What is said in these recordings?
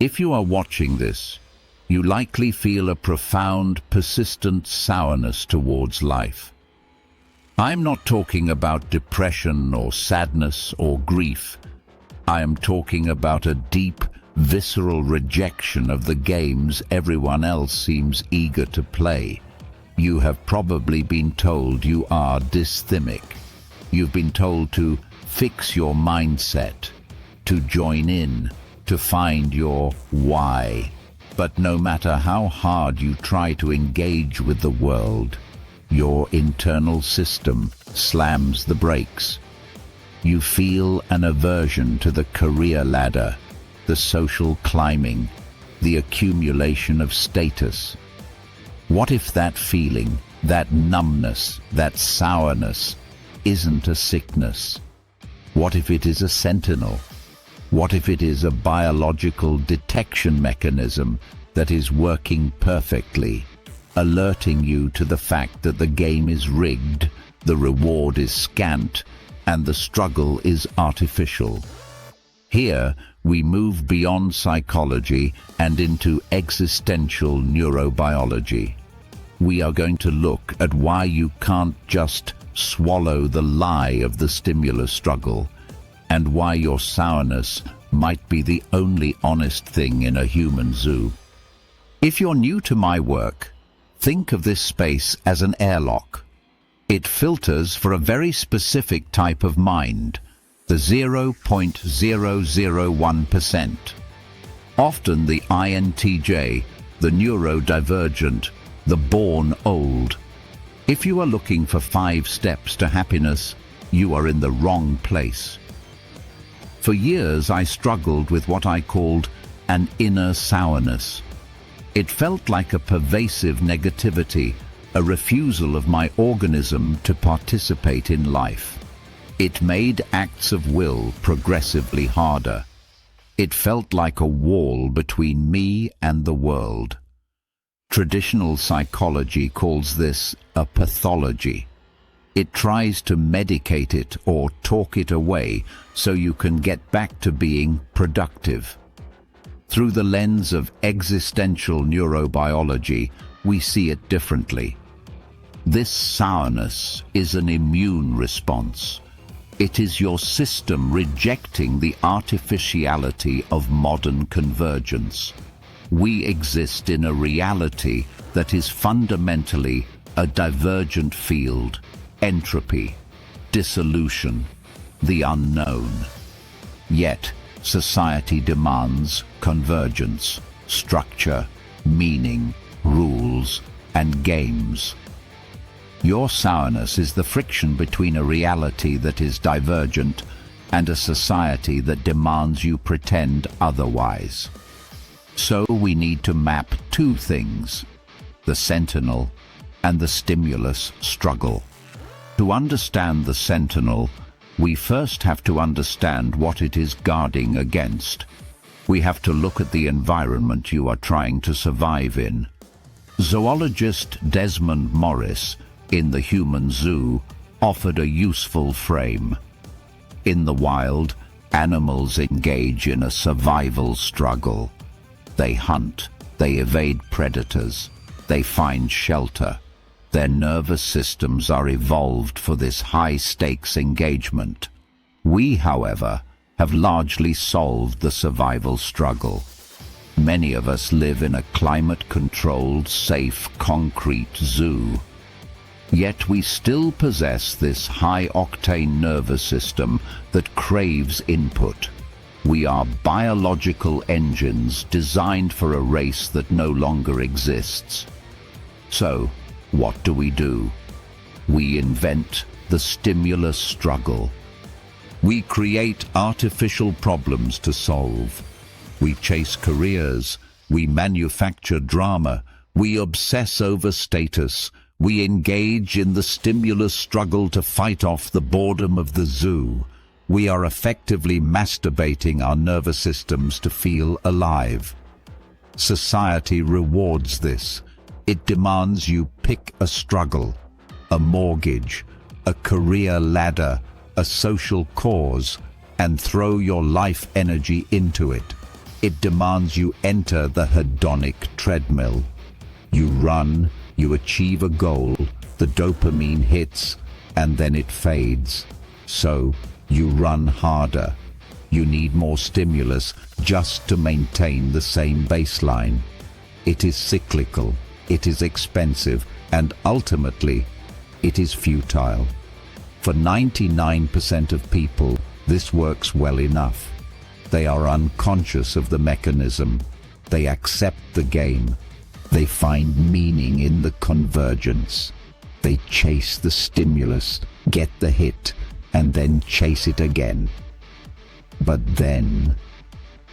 If you are watching this, you likely feel a profound, persistent sourness towards life. I'm not talking about depression or sadness or grief. I am talking about a deep, visceral rejection of the games everyone else seems eager to play. You have probably been told you are dysthymic. You've been told to fix your mindset, to join in, to find your why. But no matter how hard you try to engage with the world, your internal system slams the brakes. You feel an aversion to the career ladder, the social climbing, the accumulation of status. What if that feeling, that numbness, that sourness, isn't a sickness? What if it is a sentinel? What if it is a biological detection mechanism that is working perfectly, alerting you to the fact that the game is rigged, the reward is scant, and the struggle is artificial? Here, we move beyond psychology and into existential neurobiology. We are going to look at why you can't just swallow the lie of the stimulus struggle, and why your sourness might be the only honest thing in a human zoo. If you're new to my work, think of this space as an airlock. It filters for a very specific type of mind, the 0.001%. Often the INTJ, the neurodivergent, the born old. If you are looking for 5 steps to happiness, you are in the wrong place. For years I struggled with what I called an inner sourness. It felt like a pervasive negativity, a refusal of my organism to participate in life. It made acts of will progressively harder. It felt like a wall between me and the world. Traditional psychology calls this a pathology. It tries to medicate it or talk it away so you can get back to being productive. Through the lens of existential neurobiology, we see it differently. This sourness is an immune response. It is your system rejecting the artificiality of modern convergence. We exist in a reality that is fundamentally a divergent field, entropy, dissolution, the unknown. Yet, society demands convergence, structure, meaning, rules, and games. Your sourness is the friction between a reality that is divergent and a society that demands you pretend otherwise. So we need to map 2 things, the sentinel and the stimulus struggle. To understand the sentinel, we first have to understand what it is guarding against. We have to look at the environment you are trying to survive in. Zoologist Desmond Morris, in The Human Zoo, offered a useful frame. In the wild, animals engage in a survival struggle. They hunt, they evade predators, they find shelter. Their nervous systems are evolved for this high-stakes engagement. We, however, have largely solved the survival struggle. Many of us live in a climate-controlled, safe, concrete zoo. Yet we still possess this high-octane nervous system that craves input. We are biological engines designed for a race that no longer exists. So, what do? We invent the stimulus struggle. We create artificial problems to solve. We chase careers. We manufacture drama. We obsess over status. We engage in the stimulus struggle to fight off the boredom of the zoo. We are effectively masturbating our nervous systems to feel alive. Society rewards this. It demands you pick a struggle, a mortgage, a career ladder, a social cause, and throw your life energy into it. It demands you enter the hedonic treadmill. You run, you achieve a goal, the dopamine hits, and then it fades. So, you run harder. You need more stimulus just to maintain the same baseline. It is cyclical, it is expensive, and ultimately, it is futile. For 99% of people, this works well enough. They are unconscious of the mechanism. They accept the game. They find meaning in the convergence. They chase the stimulus, get the hit, and then chase it again. But then,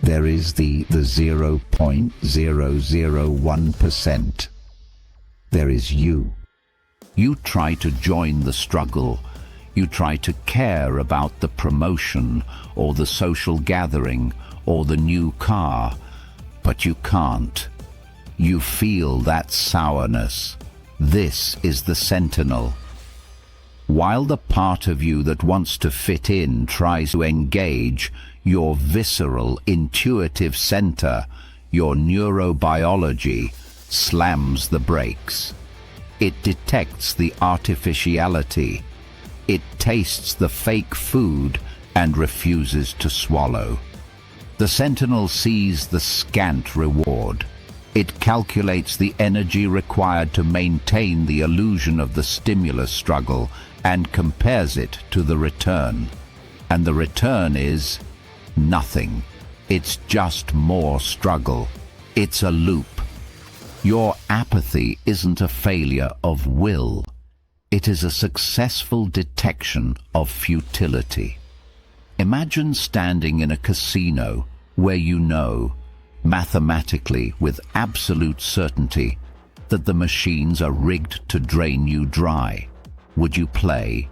there is the 0.001%. There is you. You try to join the struggle. You try to care about the promotion or the social gathering or the new car, but you can't. You feel that sourness. This is the Sentinel. While the part of you that wants to fit in tries to engage, your visceral, intuitive center, your neurobiology, slams the brakes. It detects the artificiality. It tastes the fake food and refuses to swallow. The Sentinel sees the scant reward. It calculates the energy required to maintain the illusion of the stimulus struggle and compares it to the return. And the return is nothing. It's just more struggle. It's a loop. Your apathy isn't a failure of will. It is a successful detection of futility. Imagine standing in a casino where you know, mathematically with absolute certainty, that the machines are rigged to drain you dry. Would you play?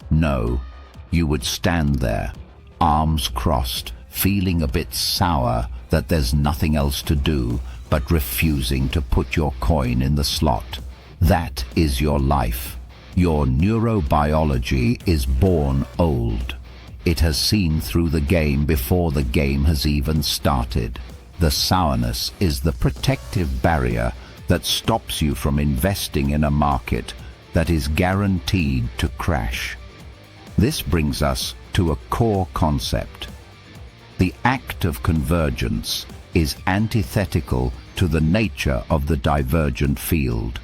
No. You would stand there, arms crossed, feeling a bit sour that there's nothing else to do but refusing to put your coin in the slot. That is your life. Your neurobiology is born old. It has seen through the game before the game has even started. The sourness is the protective barrier that stops you from investing in a market that is guaranteed to crash. This brings us to a core concept. The act of convergence is antithetical to the nature of the divergent field.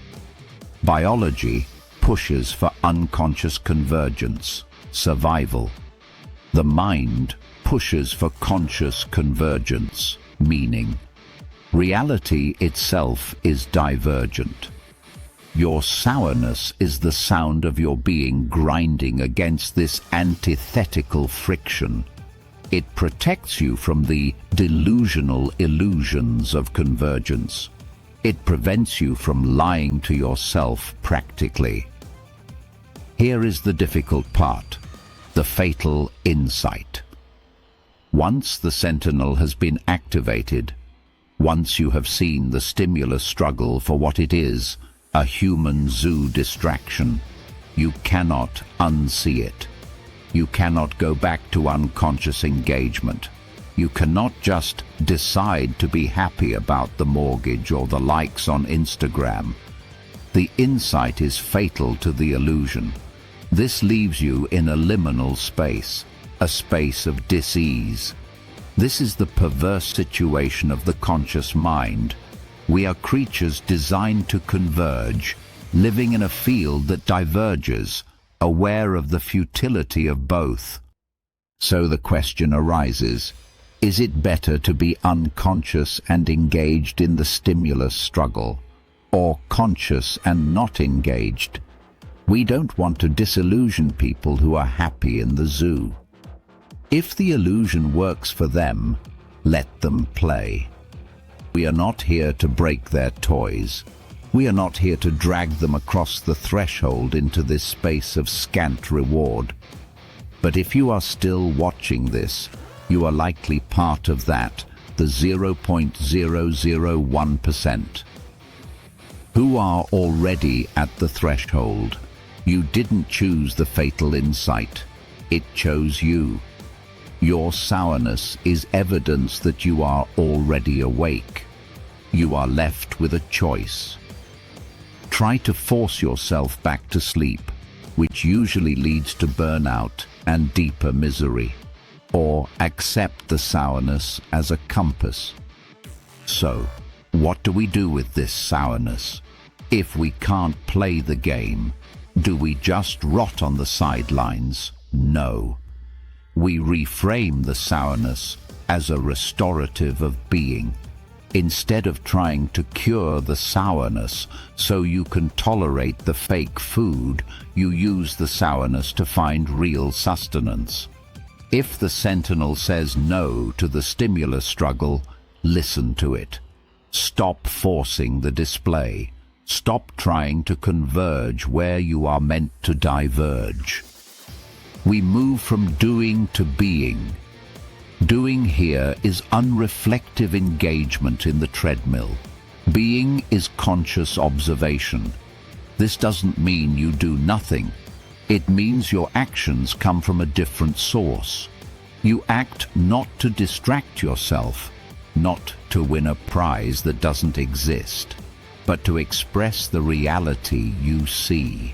Biology pushes for unconscious convergence, survival. The mind pushes for conscious convergence, meaning. Reality itself is divergent. Your sourness is the sound of your being grinding against this antithetical friction. It protects you from the delusional illusions of convergence. It prevents you from lying to yourself practically. Here is the difficult part, the fatal insight. Once the Sentinel has been activated, once you have seen the stimulus struggle for what it is, a human zoo distraction, you cannot unsee it. You cannot go back to unconscious engagement. You cannot just decide to be happy about the mortgage or the likes on Instagram. The insight is fatal to the illusion. This leaves you in a liminal space, a space of dis-ease. This is the perverse situation of the conscious mind. We are creatures designed to converge, living in a field that diverges, aware of the futility of both. So the question arises, is it better to be unconscious and engaged in the stimulus struggle, or conscious and not engaged? We don't want to disillusion people who are happy in the zoo. If the illusion works for them, let them play. We are not here to break their toys. We are not here to drag them across the threshold into this space of scant reward. But if you are still watching this, you are likely part of that, the 0.001%. Who are already at the threshold. You didn't choose the fatal insight. It chose you. Your sourness is evidence that you are already awake. You are left with a choice. Try to force yourself back to sleep, which usually leads to burnout and deeper misery, or accept the sourness as a compass. So, what do we do with this sourness? If we can't play the game, do we just rot on the sidelines? No. We reframe the sourness as a restorative of being. Instead of trying to cure the sourness so you can tolerate the fake food, you use the sourness to find real sustenance. If the Sentinel says no to the stimulus struggle, listen to it. Stop forcing the display. Stop trying to converge where you are meant to diverge. We move from doing to being. Doing here is unreflective engagement in the treadmill. Being is conscious observation. This doesn't mean you do nothing. It means your actions come from a different source. You act not to distract yourself, not to win a prize that doesn't exist, but to express the reality you see.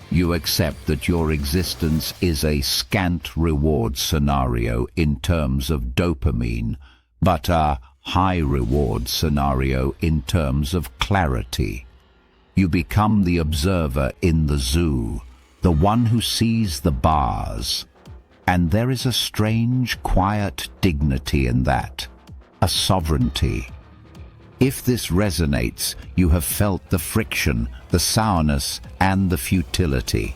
You accept that your existence is a scant reward scenario in terms of dopamine, but a high reward scenario in terms of clarity. You become the observer in the zoo, the one who sees the bars. And there is a strange, quiet dignity in that, a sovereignty. If this resonates, you have felt the friction, the sourness, and the futility.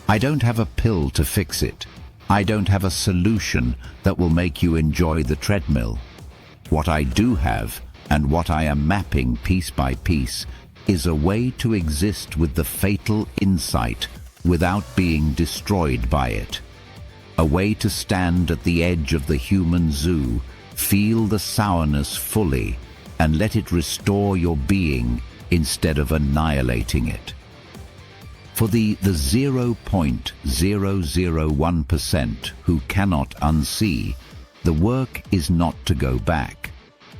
I don't have a pill to fix it. I don't have a solution that will make you enjoy the treadmill. What I do have, and what I am mapping piece by piece, is a way to exist with the fatal insight without being destroyed by it. A way to stand at the edge of the human zoo, feel the sourness fully, and let it restore your being instead of annihilating it. For the 0.001% who cannot unsee, the work is not to go back.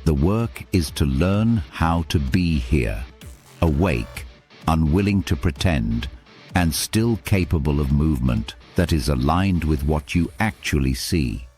The work is to learn how to be here, awake, unwilling to pretend, and still capable of movement that is aligned with what you actually see.